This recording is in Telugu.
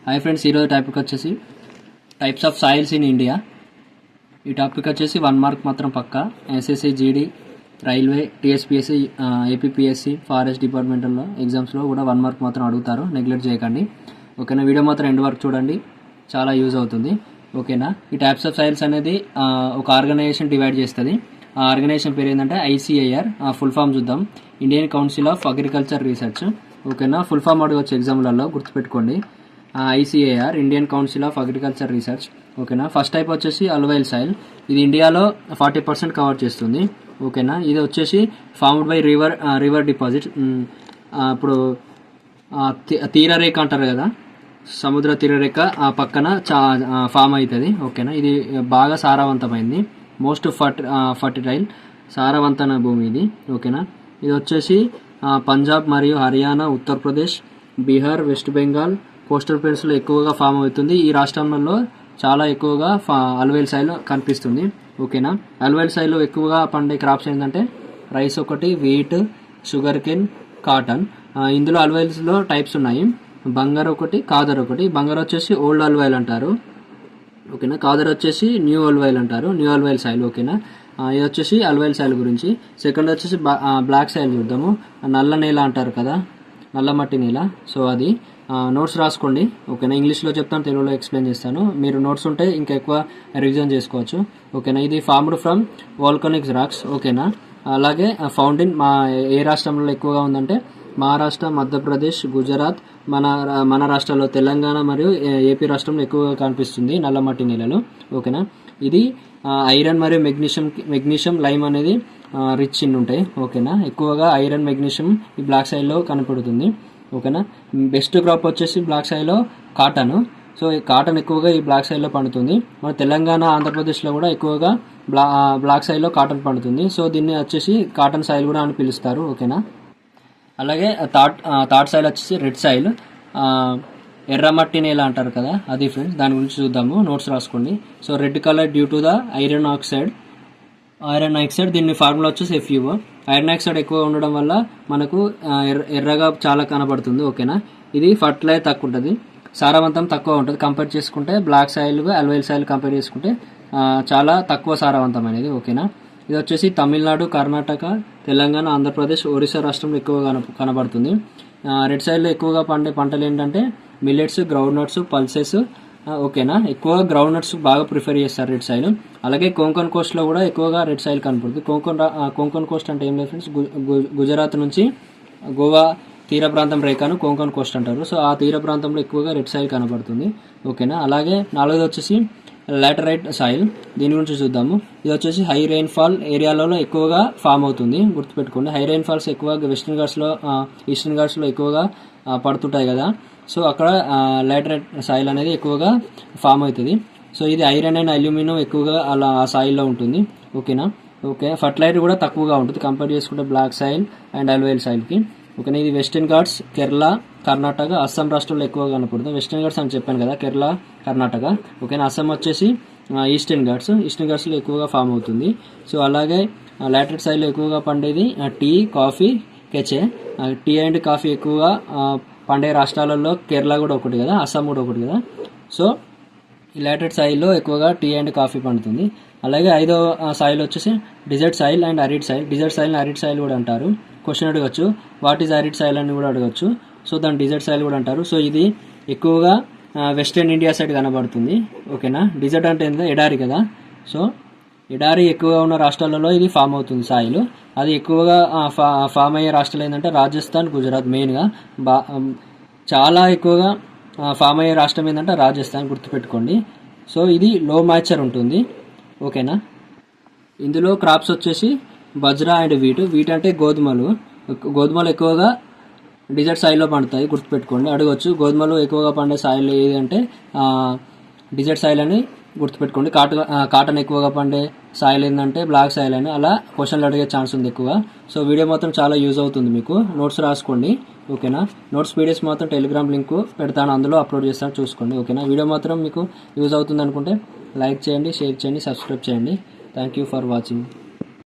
హాయ్ ఫ్రెండ్స్, ఈరోజు టాపిక్ వచ్చేసి types of soils in India. ఈ టాపిక్ వచ్చేసి 1 మార్క్ మాత్రం పక్కా. ఎస్ఎస్సి, జీడీ, రైల్వే, టీఎస్పీఎస్సీ, ఏపీపీఎస్సీ, ఫారెస్ట్ డిపార్ట్మెంటల్లో ఎగ్జామ్స్లో కూడా 1 మార్క్ మాత్రం అడుగుతారు, నెగ్లెక్ట్ చేయకండి. ఓకేనా, వీడియో మాత్రం ఎండ్ వరకు చూడండి, చాలా యూజ్ అవుతుంది. ఓకేనా, ఈ టైప్స్ ఆఫ్ సాయిల్స్ అనేది ఒక ఆర్గనైజేషన్ డివైడ్ చేస్తుంది. ఆ ఆర్గనైజేషన్ పేరు ఏంటంటే ఐసీఏఆర్. ఫుల్ ఫామ్ చూద్దాం, Indian council of agriculture research. ఓకేనా, ఫుల్ ఫామ్ అడగవచ్చు ఎగ్జామ్లలో, గుర్తుపెట్టుకోండి. ICAR, Indian council of agriculture research. ఓకేనా, ఫస్ట్ టైప్ వచ్చేసి అల్వైల్ సాయిల్. ఇది ఇండియాలో 40% కవర్ చేస్తుంది. ఓకేనా, ఇది వచ్చేసి ఫార్మ్డ్ బై రివర్ డిపాజిట్. ఇప్పుడు తీరరేఖ అంటారు కదా, సముద్ర తీరరేఖ ఆ పక్కన ఫామ్ అవుతుంది. ఓకేనా, ఇది బాగా సారవంతమైంది, మోస్ట్ ఫర్టిలైల్, సారవంతమైన భూమి ఇది. ఓకేనా, ఇది వచ్చేసి పంజాబ్ మరియు హర్యానా, ఉత్తరప్రదేశ్, బీహార్, వెస్ట్ బెంగాల్ కోస్టల్ ప్లేన్స్లో ఎక్కువగా ఫామ్ అవుతుంది. ఈ రాష్ట్రంలో చాలా ఎక్కువగా అల్వైల్ సాయిల్ కనిపిస్తుంది. ఓకేనా, అల్వైల్ సాయిల్లో ఎక్కువగా పండే క్రాప్స్ ఏంటంటే రైస్ ఒకటి, వీట్, షుగర్ కేన్, కాటన్. ఇందులో అల్వైల్స్లో టైప్స్ ఉన్నాయి, బంగారు ఒకటి, కాదర్ ఒకటి. బంగారు వచ్చేసి ఓల్డ్ అల్వైల్ అంటారు. ఓకేనా, కాదర్ వచ్చేసి న్యూ అల్వైల్ అంటారు, న్యూ అల్వైల్ సాయిల్. ఓకేనా, ఇది వచ్చేసి అల్వైల్ సాయిల్ గురించి. సెకండ్ వచ్చేసి బ్లాక్ సాయిల్ చూద్దాము. నల్ల నేల అంటారు కదా, నల్ల మట్టి నేల. సో అది నోట్స్ రాసుకోండి. ఓకేనా, ఇంగ్లీష్లో చెప్తాను, తెలుగులో ఎక్స్ప్లెయిన్ చేస్తాను. మీరు నోట్స్ ఉంటే ఇంకా ఎక్కువ రివిజన్ చేసుకోవచ్చు. ఓకేనా, ఇది ఫార్మ్డ్ ఫ్రమ్ వాల్కనిక్ రాక్స్. ఓకేనా, అలాగే ఫౌండ్ ఇన్ ఏ రాష్ట్రంలో ఎక్కువగా ఉందంటే మహారాష్ట్ర, మధ్యప్రదేశ్, గుజరాత్, మన రాష్ట్రాల్లో తెలంగాణ మరియు ఏపీ రాష్ట్రంలో ఎక్కువగా కనిపిస్తుంది నల్లమట్టి నేలలు. ఓకేనా, ఇది ఐరన్ మరియు మెగ్నీషియం లైమ్ అనేది రిచ్ ఇన్ ఉంటాయి. ఓకేనా, ఎక్కువగా ఐరన్, మెగ్నీషియం ఈ బ్లాక్ సాయిల్లో కనపడుతుంది. ఓకేనా, బెస్ట్ క్రాప్ వచ్చేసి బ్లాక్ సాయిల్లో కాటన్. సో ఈ కాటన్ ఎక్కువగా ఈ బ్లాక్ సాయిల్లో పండుతుంది. మన తెలంగాణ, ఆంధ్రప్రదేశ్లో కూడా ఎక్కువగా బ్లాక్ సాయిల్లో కాటన్ పండుతుంది. సో దీన్ని వచ్చేసి కాటన్ సాయిల్ కూడా అని పిలుస్తారు. ఓకేనా, అలాగే థర్డ్ సాయిల్ వచ్చేసి రెడ్ సాయిల్, ఎర్రమట్టి నేల అంటారు కదా, అది ఫ్రెండ్స్. దాని గురించి చూద్దాము, నోట్స్ రాసుకోండి. So red colour due to the iron oxide. దీన్ని ఫార్ములా వచ్చేసి FeO. ఐరన్ ఆక్సైడ్ ఎక్కువ ఉండడం వల్ల మనకు ఎర్రగా చాలా కనబడుతుంది. ఓకేనా, ఇది ఫర్టిలైజర్ తక్కువ ఉంటుంది, సారవంతం తక్కువ ఉంటుంది. కంపేర్ చేసుకుంటే బ్లాక్ సాయిల్, అల్వైల్ సాయిల్ కంపేర్ చేసుకుంటే చాలా తక్కువ సారవంతమైనది. ఓకేనా, ఇది వచ్చేసి తమిళనాడు, కర్ణాటక, తెలంగాణ, ఆంధ్రప్రదేశ్, ఒరిస్సా రాష్ట్రంలో ఎక్కువగా కనబడుతుంది. రెడ్ సాయిల్లో ఎక్కువగా పండే పంటలు ఏంటంటే మిల్లెట్స్, గ్రౌండ్ నట్స్, పల్సెస్. ఓకేనా, ఎక్కువగా గ్రౌండ్ నట్స్ బాగా ప్రిఫర్ చేస్తారు రెడ్ సాయిల్. అలాగే కోంకన్ కోస్ట్లో కూడా ఎక్కువగా రెడ్ సాయిల్ కనపడుతుంది. కోంకన్ కోస్ట్ అంటే ఏం లేదు ఫ్రెండ్స్, గుజరాత్ నుంచి గోవా తీర ప్రాంతం రేఖను కోంకన్ కోస్ట్ అంటారు. సో ఆ తీర ప్రాంతంలో ఎక్కువగా రెడ్ సాయిల్ కనపడుతుంది. ఓకేనా, అలాగే నాలుగోది వచ్చేసి లాటరైట్ సాయిల్. దీని గురించి చూద్దాము. ఇది వచ్చేసి హై రెయిన్ ఫాల్ ఏరియాలలో ఎక్కువగా ఫామ్ అవుతుంది, గుర్తుపెట్టుకోండి. హై రెయిన్ ఫాల్స్ ఎక్కువగా వెస్టర్న్ ఘాట్స్లో, ఈస్టర్న్ ఘాట్స్లో ఎక్కువగా పడుతుంటాయి కదా. సో అక్కడ లాటరైట్ సాయిల్ అనేది ఎక్కువగా ఫామ్ అవుతుంది. సో ఇది ఐరన్ అండ్ అల్యూమినియం ఎక్కువగా అలా ఆ సాయిల్లో ఉంటుంది. ఓకేనా, ఫర్టిలైజర్ కూడా తక్కువగా ఉంటుంది కంపేర్ చేసుకుంటే బ్లాక్ సాయిల్ అండ్ అల్వైల్ సాయిల్కి. ఓకేనా, ఇది వెస్టర్న్ ఘాట్స్, కేరళ, కర్ణాటక, అస్సాం రాష్ట్రంలో ఎక్కువగా కనపడుతుంది. వెస్టర్న్ ఘాట్స్ అని చెప్పాను కదా, కేరళ, కర్ణాటక. ఓకేనా, అస్సాం వచ్చేసి ఈస్టర్న్ ఘాట్స్లో ఎక్కువగా ఫామ్ అవుతుంది. సో అలాగే లాటరైట్ సాయిల్లో ఎక్కువగా పండేది టీ, కాఫీ, కెచే. టీ అండ్ కాఫీ ఎక్కువగా పండే రాష్ట్రాలలో కేరళ కూడా ఒకటి కదా, అస్సాం కూడా ఒకటి కదా. సో ఈ లాటరైట్ సాయిల్లో ఎక్కువగా టీ అండ్ కాఫీ పండుతుంది. అలాగే ఐదో సాయిల్ వచ్చేసి desert soil and arid soil. Desert soil, arid soil కూడా అంటారు. క్వశ్చన్ అడగచ్చు, వాట్ ఈజ్ అరిడ్ సాయిల్ అని కూడా అడగచ్చు. సో దాన్ని డిజర్ట్ సాయిల్ కూడా అంటారు. సో ఇది ఎక్కువగా వెస్టర్న్ ఇండియా సైడ్ కనబడుతుంది. ఓకేనా, డిజర్ట్ అంటే ఏంటంటే ఎడారి కదా. సో ఎడారి ఎక్కువగా ఉన్న రాష్ట్రాలలో ఇది ఫామ్ అవుతుంది సాయిల్. అది ఎక్కువగా ఫామ్ అయ్యే రాష్ట్రాలు ఏంటంటే రాజస్థాన్, గుజరాత్. మెయిన్గా చాలా ఎక్కువగా ఫామ్ అయ్యే రాష్ట్రం ఏంటంటే రాజస్థాన్, గుర్తుపెట్టుకోండి. సో ఇది లో మాయిశ్చర్ ఉంటుంది. ఓకేనా, ఇందులో క్రాప్స్ వచ్చేసి బజ్రా అండ్ వీట్ అంటే గోధుమలు ఎక్కువగా డిజర్ట్ సాయిల్లో పండుతాయి, గుర్తుపెట్టుకోండి. అడగచ్చు, గోధుమలు ఎక్కువగా పండే సాయిల్ ఏది అంటే డిజర్ట్ సాయిల్ అని గుర్తుపెట్టుకోండి. కాటన్ ఎక్కువగా పండే సాయిల్ ఏంటంటే బ్లాక్ సాయిల్ అని. అలా క్వశ్చన్లు అడిగే ఛాన్స్ ఉంది ఎక్కువ. సో వీడియో మాత్రం చాలా యూజ్ అవుతుంది మీకు, నోట్స్ రాసుకోండి. ఓకేనా, నోట్స్ పీడిఎఫ్ మాత్రం టెలిగ్రామ్ లింక్ పెడతాను, అందులో అప్లోడ్ చేస్తాను, చూసుకోండి. ఓకేనా, వీడియో మాత్రం మీకు యూజ్ అవుతుంది అనుకుంటే లైక్ చేయండి, షేర్ చేయండి, సబ్స్క్రైబ్ చేయండి. Thank you for watching.